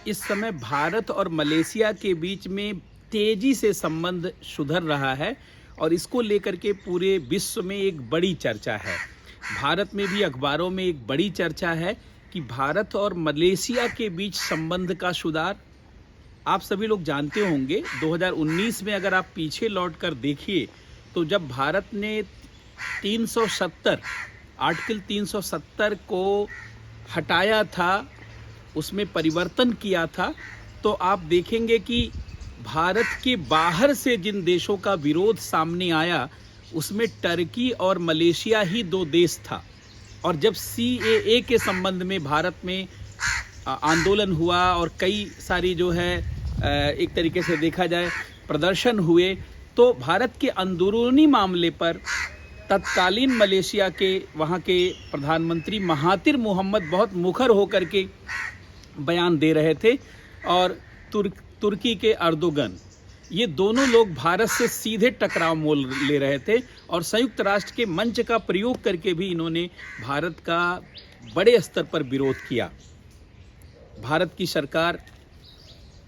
इस समय भारत और मलेशिया के बीच में तेजी से संबंध सुधर रहा है और इसको लेकर के पूरे विश्व में एक बड़ी चर्चा है। भारत में भी अखबारों में एक बड़ी चर्चा है कि भारत और मलेशिया के बीच संबंध का सुधार। आप सभी लोग जानते होंगे 2019 में अगर आप पीछे लौटकर देखिए तो जब भारत ने 370 आर्टिकल 370 को हटाया था, उसमें परिवर्तन किया था, तो आप देखेंगे कि भारत के बाहर से जिन देशों का विरोध सामने आया उसमें टर्की और मलेशिया ही दो देश था। और जब CAA के संबंध में भारत में आंदोलन हुआ और कई सारी जो है एक तरीके से देखा जाए प्रदर्शन हुए, तो भारत के अंदरूनी मामले पर तत्कालीन मलेशिया के वहाँ के प्रधानमंत्री महातिर मोहम्मद बहुत मुखर होकर के बयान दे रहे थे और तुर्की के अर्दोगन, ये दोनों लोग भारत से सीधे टकराव मोल ले रहे थे और संयुक्त राष्ट्र के मंच का प्रयोग करके भी इन्होंने भारत का बड़े स्तर पर विरोध किया। भारत की सरकार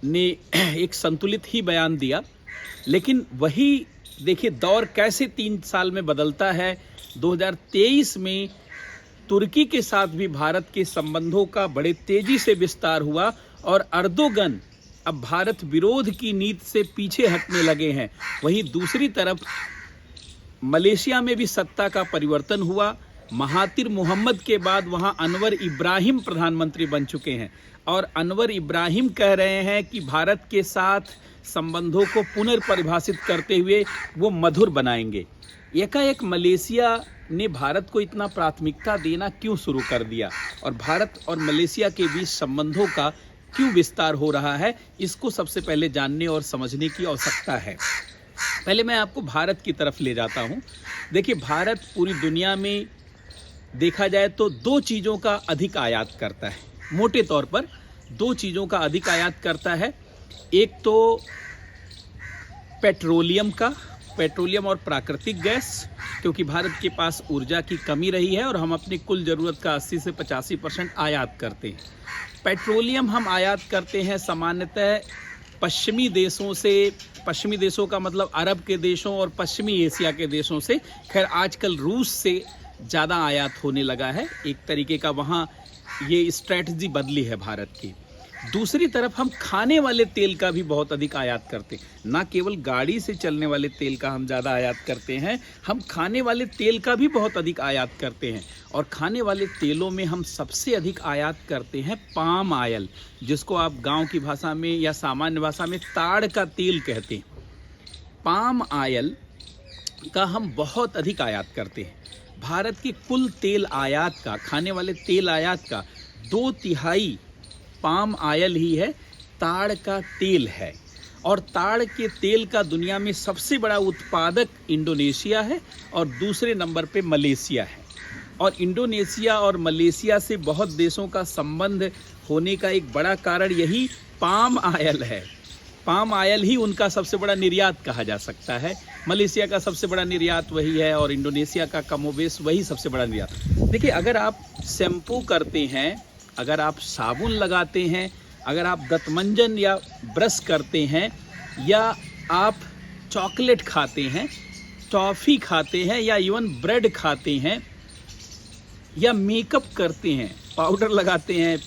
ने एक संतुलित ही बयान दिया, लेकिन वही देखिए दौर कैसे 3 साल में बदलता है। 2023 में तुर्की के साथ भी भारत के संबंधों का बड़े तेजी से विस्तार हुआ और अर्दोगन अब भारत विरोध की नीति से पीछे हटने लगे हैं। वहीं दूसरी तरफ मलेशिया में भी सत्ता का परिवर्तन हुआ। महातिर मोहम्मद के बाद वहां अनवर इब्राहिम प्रधानमंत्री बन चुके हैं और अनवर इब्राहिम कह रहे हैं कि भारत के साथ संबंधों को पुनर्परिभाषित करते हुए वो मधुर बनाएंगे। एकाएक मलेशिया ने भारत को इतना प्राथमिकता देना क्यों शुरू कर दिया और भारत और मलेशिया के बीच संबंधों का क्यों विस्तार हो रहा है, इसको सबसे पहले जानने और समझने की आवश्यकता है। पहले मैं आपको भारत की तरफ ले जाता हूं। देखिए, भारत पूरी दुनिया में देखा जाए तो 2 चीज़ों का अधिक आयात करता है। मोटे तौर पर 2 चीज़ों का अधिक आयात करता है। एक तो पेट्रोलियम और प्राकृतिक गैस, क्योंकि भारत के पास ऊर्जा की कमी रही है और हम अपनी कुल ज़रूरत का 80 से 85% आयात करते हैं। पेट्रोलियम हम आयात करते हैं सामान्यतः पश्चिमी देशों से। पश्चिमी देशों का मतलब अरब के देशों और पश्चिमी एशिया के देशों से। खैर, आजकल रूस से ज़्यादा आयात होने लगा है। एक तरीके का वहाँ ये स्ट्रैटेजी बदली है भारत की। दूसरी तरफ हम खाने वाले तेल का भी बहुत अधिक आयात करते हैं। ना केवल गाड़ी से चलने वाले तेल का हम ज़्यादा आयात करते हैं, हम खाने वाले तेल का भी बहुत अधिक आयात करते हैं। और खाने वाले तेलों में हम सबसे अधिक आयात करते हैं पाम आयल, जिसको आप गांव की भाषा में या सामान्य भाषा में ताड़ का तेल कहते हैं। पाम आयल का हम बहुत अधिक आयात करते हैं। भारत के कुल तेल आयात का, खाने वाले तेल आयात का 2/3 पाम आयल ही है, ताड़ का तेल है। और ताड़ के तेल का दुनिया में सबसे बड़ा उत्पादक इंडोनेशिया है और दूसरे नंबर पे मलेशिया है। और इंडोनेशिया और मलेशिया से बहुत देशों का संबंध होने का एक बड़ा कारण यही पाम आयल है। पाम आयल ही उनका सबसे बड़ा निर्यात कहा जा सकता है। मलेशिया का सबसे बड़ा निर्यात वही है और इंडोनेशिया का कमोबेश वही सबसे बड़ा निर्यात। देखिए, अगर आप शैम्पू करते हैं, अगर आप साबुन लगाते हैं, अगर आप दंतमंजन या ब्रश करते हैं, या आप चॉकलेट खाते हैं, टॉफ़ी खाते हैं, या इवन ब्रेड खाते हैं, या मेकअप करते हैं, पाउडर लगाते हैं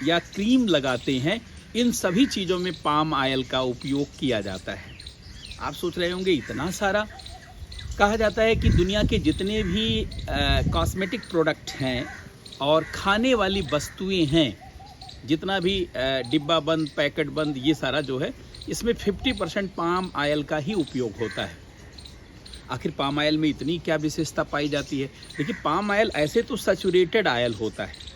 या क्रीम लगाते हैं, इन सभी चीज़ों में पाम आयल का उपयोग किया जाता है। आप सोच रहे होंगे इतना सारा। कहा जाता है कि दुनिया के जितने भी कॉस्मेटिक प्रोडक्ट हैं और खाने वाली वस्तुएं हैं, जितना भी डिब्बा बंद, पैकेट बंद, ये सारा जो है, इसमें 50% पाम आयल का ही उपयोग होता है। आखिर पाम आयल में इतनी क्या विशेषता पाई जाती है? देखिए, पाम आयल ऐसे तो सैचुरेटेड आयल होता है।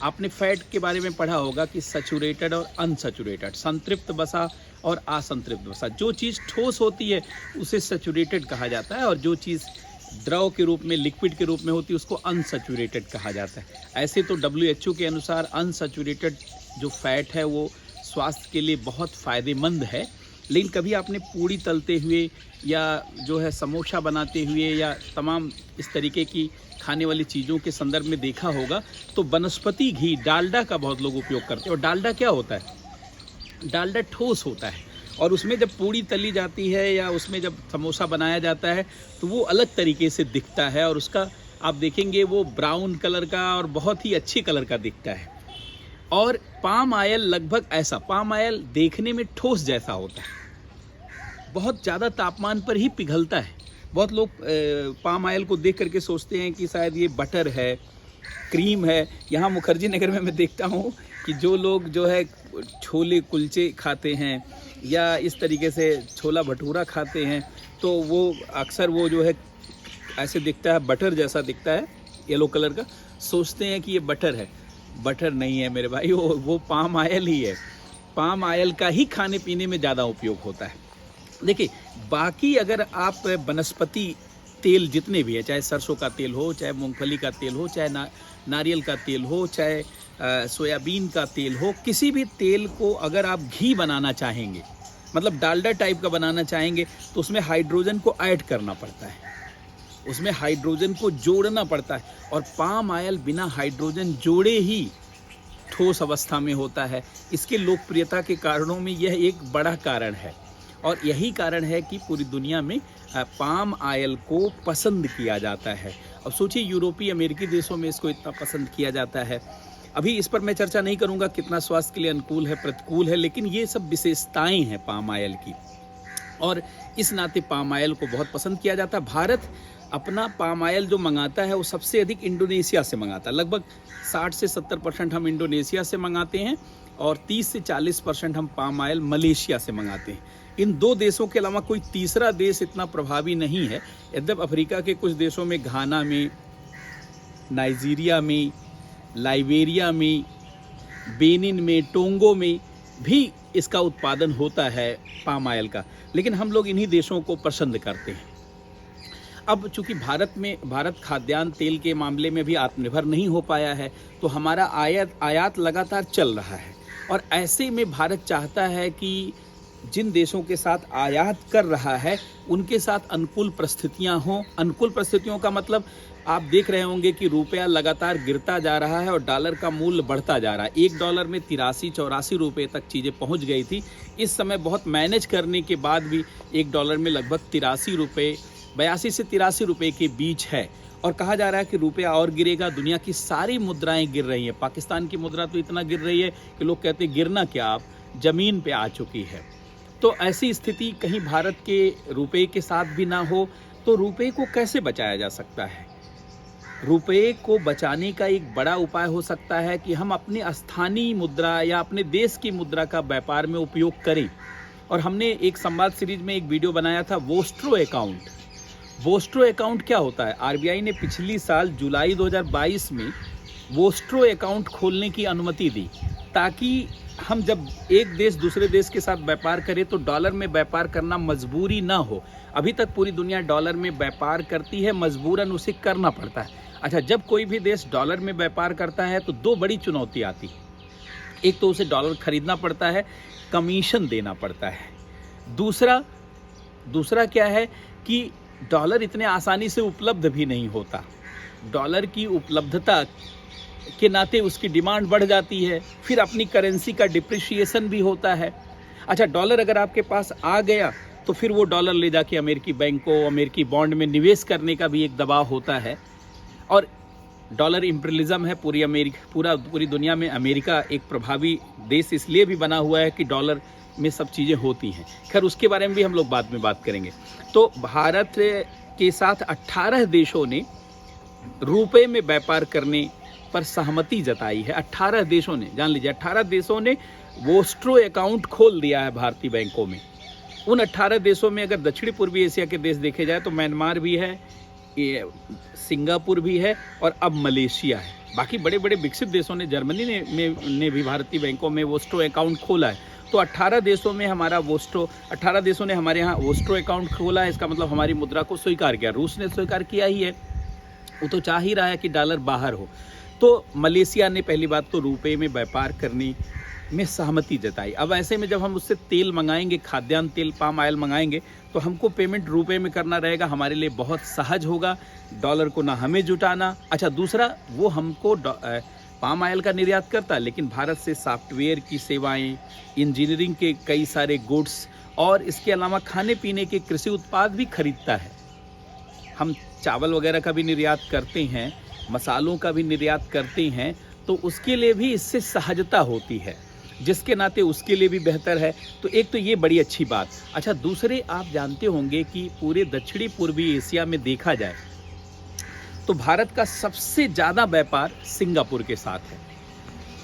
आपने फैट के बारे में पढ़ा होगा कि सैचुरेटेड और अनसैचुरेटेड, संतृप्त वसा और असंतृप्त वसा। जो चीज़ ठोस होती है उसे सैचुरेटेड कहा जाता है और जो चीज़ द्रव के रूप में, लिक्विड के रूप में होती है, उसको अनसैचुरेटेड कहा जाता है। ऐसे तो WHO के अनुसार अनसैचुरेटेड जो फैट है वो स्वास्थ्य के लिए बहुत फ़ायदेमंद है। लेकिन कभी आपने पूड़ी तलते हुए या जो है समोसा बनाते हुए या तमाम इस तरीके की खाने वाली चीज़ों के संदर्भ में देखा होगा तो वनस्पति घी, डालडा का बहुत लोग उपयोग करते हैं। और डालडा क्या होता है? डालडा ठोस होता है और उसमें जब पूड़ी तली जाती है या उसमें जब समोसा बनाया जाता है तो वो अलग तरीके से दिखता है और उसका आप देखेंगे वो ब्राउन कलर का और बहुत ही अच्छी कलर का दिखता है। और पाम आयल लगभग ऐसा, पाम आयल देखने में ठोस जैसा होता है, बहुत ज़्यादा तापमान पर ही पिघलता है। बहुत लोग पाम आयल को देख करके सोचते हैं कि शायद ये बटर है, क्रीम है। यहाँ मुखर्जी नगर में मैं देखता हूँ कि जो लोग जो है छोले कुलचे खाते हैं या इस तरीके से छोला भटूरा खाते हैं तो वो अक्सर वो जो है ऐसे दिखता है, बटर जैसा दिखता है, येलो कलर का, सोचते हैं कि ये बटर है। बटर नहीं है मेरे भाई, वो पाम आयल ही है। पाम आयल का ही खाने पीने में ज़्यादा उपयोग होता है। देखिए, बाकी अगर आप वनस्पति तेल जितने भी है, चाहे सरसों का तेल हो, चाहे मूंगफली का तेल हो, चाहे नारियल का तेल हो, चाहे सोयाबीन का तेल हो, किसी भी तेल को अगर आप घी बनाना चाहेंगे, मतलब डालडा टाइप का बनाना चाहेंगे, तो उसमें हाइड्रोजन को ऐड करना पड़ता है, उसमें हाइड्रोजन को जोड़ना पड़ता है। और पाम आयल बिना हाइड्रोजन जोड़े ही ठोस अवस्था में होता है। इसके लोकप्रियता के कारणों में यह एक बड़ा कारण है और यही कारण है कि पूरी दुनिया में पाम आयल को पसंद किया जाता है। अब सोचिए, यूरोपीय अमेरिकी देशों में इसको इतना पसंद किया जाता है। अभी इस पर मैं चर्चा नहीं करूंगा कितना स्वास्थ्य के लिए अनुकूल है, प्रतिकूल है, लेकिन ये सब विशेषताएं हैं पाम आयल की और इस नाते पाम आयल को बहुत पसंद किया जाता है। भारत अपना पाम आयल जो मंगाता है वो सबसे अधिक इंडोनेशिया से मंगाता है। लगभग 60 से 70% हम इंडोनेशिया से मंगाते हैं और 30 से 40% हम पाम आयल मलेशिया से मंगाते हैं। इन दो देशों के अलावा कोई तीसरा देश इतना प्रभावी नहीं है। यद्यप अफ्रीका के कुछ देशों में, घाना में, नाइजीरिया में, लाइबेरिया में, बेनिन में, टोंगो में भी इसका उत्पादन होता है पाम आयल का, लेकिन हम लोग इन्हीं देशों को पसंद करते हैं। अब चूंकि भारत खाद्यान्न तेल के मामले में भी आत्मनिर्भर नहीं हो पाया है, तो हमारा आयात लगातार चल रहा है और ऐसे में भारत चाहता है कि जिन देशों के साथ आयात कर रहा है उनके साथ अनुकूल परिस्थितियां हों। अनुकूल परिस्थितियों का मतलब आप देख रहे होंगे कि रुपया लगातार गिरता जा रहा है और डॉलर का मूल्य बढ़ता जा रहा है। $1 में 83-84 रुपये तक चीज़ें पहुंच गई थी। इस समय बहुत मैनेज करने के बाद भी $1 में लगभग 83 रुपये, 82 से 83 रुपये के बीच है और कहा जा रहा है कि रुपया और गिरेगा। दुनिया की सारी मुद्राएं गिर रही हैं। पाकिस्तान की मुद्रा तो इतना गिर रही है कि लोग कहते हैं गिरना क्या, आप ज़मीन पे आ चुकी है। तो ऐसी स्थिति कहीं भारत के रुपये के साथ भी ना हो, तो रुपये को कैसे बचाया जा सकता है? रुपये को बचाने का एक बड़ा उपाय हो सकता है कि हम अपनी स्थानीय मुद्रा या अपने देश की मुद्रा का व्यापार में उपयोग करें। और हमने एक संवाद सीरीज में एक वीडियो बनाया था वोस्ट्रो अकाउंट। वोस्ट्रो अकाउंट क्या होता है? आरबीआई ने पिछली साल जुलाई 2022 में वोस्ट्रो अकाउंट खोलने की अनुमति दी ताकि हम जब एक देश दूसरे देश के साथ व्यापार करें तो डॉलर में व्यापार करना मजबूरी ना हो। अभी तक पूरी दुनिया डॉलर में व्यापार करती है, मजबूरन उसे करना पड़ता है। अच्छा, जब कोई भी देश डॉलर में व्यापार करता है तो दो बड़ी चुनौती आती है। एक तो उसे डॉलर खरीदना पड़ता है, कमीशन देना पड़ता है। दूसरा क्या है कि डॉलर इतने आसानी से उपलब्ध भी नहीं होता। डॉलर की उपलब्धता के नाते उसकी डिमांड बढ़ जाती है, फिर अपनी करेंसी का डिप्रिशिएशन भी होता है। अच्छा, डॉलर अगर आपके पास आ गया तो फिर वो डॉलर ले जाके अमेरिकी बैंकों, अमेरिकी बॉन्ड में निवेश करने का भी एक दबाव होता है। और डॉलर इम्पीरियलिज्म है पूरी दुनिया में। अमेरिका एक प्रभावी देश इसलिए भी बना हुआ है कि डॉलर में सब चीज़ें होती हैं। खैर, उसके बारे में भी हम लोग बाद में बात करेंगे। तो भारत के साथ 18 देशों ने रुपए में व्यापार करने पर सहमति जताई है। 18 देशों ने, जान लीजिए, 18 देशों ने वोस्ट्रो अकाउंट खोल दिया है भारतीय बैंकों में। उन 18 देशों में अगर दक्षिण पूर्वी एशिया के देश देखे जाए तो म्यांमार भी है, सिंगापुर भी है और अब मलेशिया है। बाकी बड़े बड़े विकसित देशों ने, जर्मनी ने भी भारतीय बैंकों में वोस्ट्रो अकाउंट खोला है। तो 18 देशों में 18 देशों ने हमारे यहाँ वोस्ट्रो अकाउंट खोला है। इसका मतलब हमारी मुद्रा को स्वीकार किया। रूस ने स्वीकार किया ही है, वो तो चाह ही रहा है कि डॉलर बाहर हो। तो मलेशिया ने पहली बात तो रुपये में व्यापार करने में सहमति जताई। अब ऐसे में जब हम उससे तेल मंगाएंगे, खाद्यान्न तेल, पाम आयल मंगाएंगे, तो हमको पेमेंट रुपये में करना रहेगा। हमारे लिए बहुत सहज होगा, डॉलर को ना हमें जुटाना। अच्छा, दूसरा, वो हमको पाम ऑयल का निर्यात करता है, लेकिन भारत से सॉफ्टवेयर की सेवाएं, इंजीनियरिंग के कई सारे गुड्स और इसके अलावा खाने पीने के कृषि उत्पाद भी खरीदता है। हम चावल वगैरह का भी निर्यात करते हैं, मसालों का भी निर्यात करते हैं, तो उसके लिए भी इससे सहजता होती है, जिसके नाते उसके लिए भी बेहतर है। तो एक तो ये बड़ी अच्छी बात। अच्छा, दूसरे आप जानते होंगे कि पूरे दक्षिणी पूर्वी एशिया में देखा जाए तो भारत का सबसे ज़्यादा व्यापार सिंगापुर के साथ है।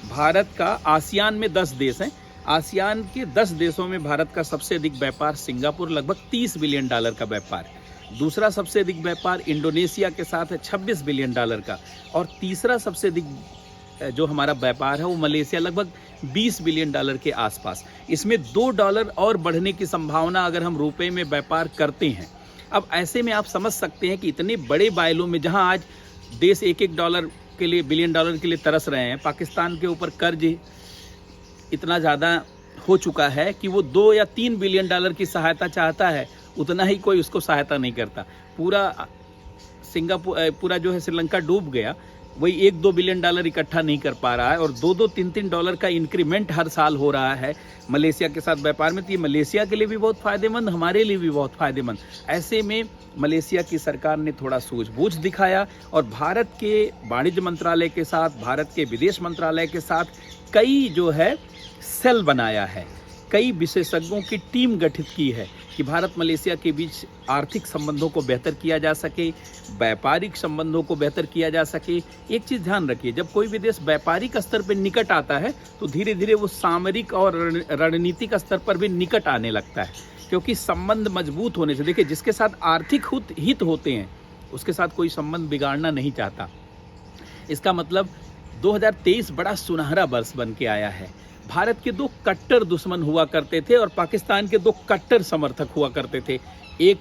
भारत का आसियान में 10 देश हैं, आसियान के 10 देशों में भारत का सबसे अधिक व्यापार सिंगापुर, लगभग $30 बिलियन का व्यापार है। दूसरा सबसे अधिक व्यापार इंडोनेशिया के साथ है $26 बिलियन का, और तीसरा सबसे अधिक जो हमारा व्यापार है वो मलेशिया, लगभग $20 बिलियन के आसपास। इसमें $2 और बढ़ने की संभावना अगर हम रुपए में व्यापार करते हैं। अब ऐसे में आप समझ सकते हैं कि इतने बड़े बायलों में जहां आज देश $1 के लिए, बिलियन डॉलर के लिए तरस रहे हैं, पाकिस्तान के ऊपर कर्ज इतना ज़्यादा हो चुका है कि वो $2 या $3 बिलियन की सहायता चाहता है, उतना ही कोई उसको सहायता नहीं करता। पूरा सिंगापुर, पूरा जो है श्रीलंका डूब गया, वही $1-2 बिलियन इकट्ठा नहीं कर पा रहा है, और $2-2, $3-3 का इंक्रीमेंट हर साल हो रहा है मलेशिया के साथ व्यापार में। तो ये मलेशिया के लिए भी बहुत फ़ायदेमंद, हमारे लिए भी बहुत फ़ायदेमंद। ऐसे में मलेशिया की सरकार ने थोड़ा सूझबूझ दिखाया और भारत के वाणिज्य मंत्रालय के साथ, भारत के विदेश मंत्रालय के साथ कई जो है सेल बनाया है, कई विशेषज्ञों की टीम गठित की है कि भारत मलेशिया के बीच आर्थिक संबंधों को बेहतर किया जा सके, व्यापारिक संबंधों को बेहतर किया जा सके। एक चीज़ ध्यान रखिए, जब कोई भी देश व्यापारिक स्तर पर निकट आता है तो धीरे धीरे वो सामरिक और रणनीतिक स्तर पर भी निकट आने लगता है, क्योंकि संबंध मजबूत होने से, देखिए, जिसके साथ आर्थिक हित होते हैं उसके साथ कोई संबंध बिगाड़ना नहीं चाहता। इसका मतलब 2023 बड़ा सुनहरा वर्ष बन के आया है। भारत के 2 कट्टर दुश्मन हुआ करते थे और पाकिस्तान के 2 कट्टर समर्थक हुआ करते थे। एक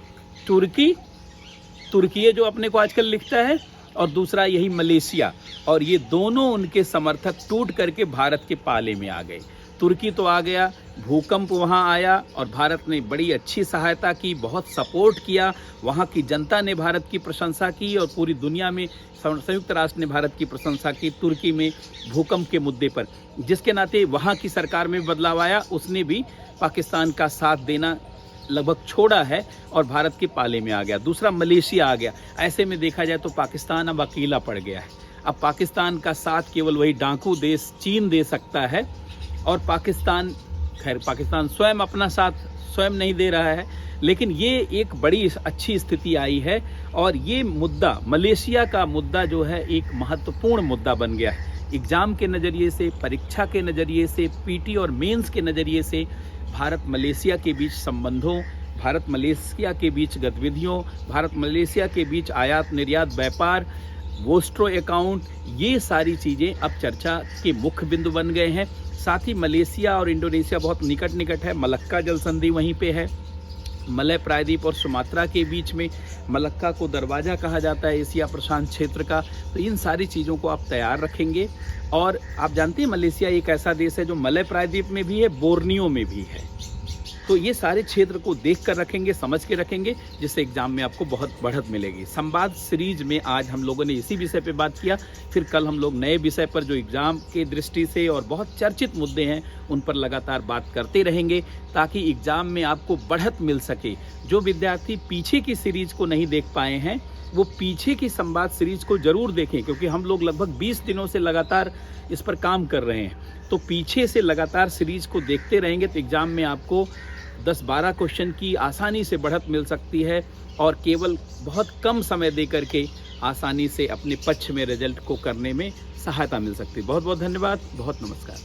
तुर्की जो अपने को आजकल लिखता है, और दूसरा यही मलेशिया, और ये दोनों उनके समर्थक टूट करके भारत के पाले में आ गए। तुर्की तो आ गया, भूकंप वहाँ आया और भारत ने बड़ी अच्छी सहायता की, बहुत सपोर्ट किया, वहाँ की जनता ने भारत की प्रशंसा की और पूरी दुनिया में संयुक्त राष्ट्र ने भारत की प्रशंसा की तुर्की में भूकंप के मुद्दे पर, जिसके नाते वहाँ की सरकार में बदलाव आया, उसने भी पाकिस्तान का साथ देना लगभग छोड़ा है और भारत के पाले में आ गया। दूसरा मलेशिया आ गया। ऐसे में देखा जाए तो पाकिस्तान अब अकेला पड़ गया है। अब पाकिस्तान का साथ केवल वही डाकू देश चीन दे सकता है, और पाकिस्तान स्वयं अपना साथ स्वयं नहीं दे रहा है। लेकिन ये एक बड़ी अच्छी स्थिति आई है, और ये मुद्दा, मलेशिया का मुद्दा जो है एक महत्वपूर्ण मुद्दा बन गया है। एग्ज़ाम के नज़रिए से, परीक्षा के नज़रिए से, पीटी और मेंस के नज़रिए से भारत मलेशिया के बीच संबंधों, भारत मलेशिया के बीच गतिविधियों, भारत मलेशिया के बीच आयात निर्यात व्यापार, वोस्ट्रो अकाउंट, ये सारी चीज़ें अब चर्चा के मुख्य बिंदु बन गए हैं। साथ ही मलेशिया और इंडोनेशिया बहुत निकट है। मलक्का जल संधि वहीं पे है, मलय प्रायद्वीप और सुमात्रा के बीच में। मलक्का को दरवाज़ा कहा जाता है एशिया प्रशांत क्षेत्र का। तो इन सारी चीज़ों को आप तैयार रखेंगे। और आप जानते हैं मलेशिया एक ऐसा देश है जो मलय प्रायद्वीप में भी है, बोर्नियो में भी है। तो ये सारे क्षेत्र को देख कर रखेंगे, समझ के रखेंगे, जिससे एग्जाम में आपको बहुत बढ़त मिलेगी। संवाद सीरीज में आज हम लोगों ने इसी विषय पे बात किया। फिर कल हम लोग नए विषय पर जो एग्जाम के दृष्टि से और बहुत चर्चित मुद्दे हैं उन पर लगातार बात करते रहेंगे, ताकि एग्जाम में आपको बढ़त मिल सके। जो विद्यार्थी पीछे की सीरीज को नहीं देख पाए हैं वो पीछे की संवाद सीरीज को जरूर देखें, क्योंकि हम लोग लगभग 20 दिनों से लगातार इस पर काम कर रहे हैं। तो पीछे से लगातार सीरीज को देखते रहेंगे तो एग्जाम में आपको 10-12 क्वेश्चन की आसानी से बढ़त मिल सकती है, और केवल बहुत कम समय दे करके आसानी से अपने पक्ष में रिजल्ट को करने में सहायता मिल सकती है। बहुत बहुत धन्यवाद, बहुत नमस्कार।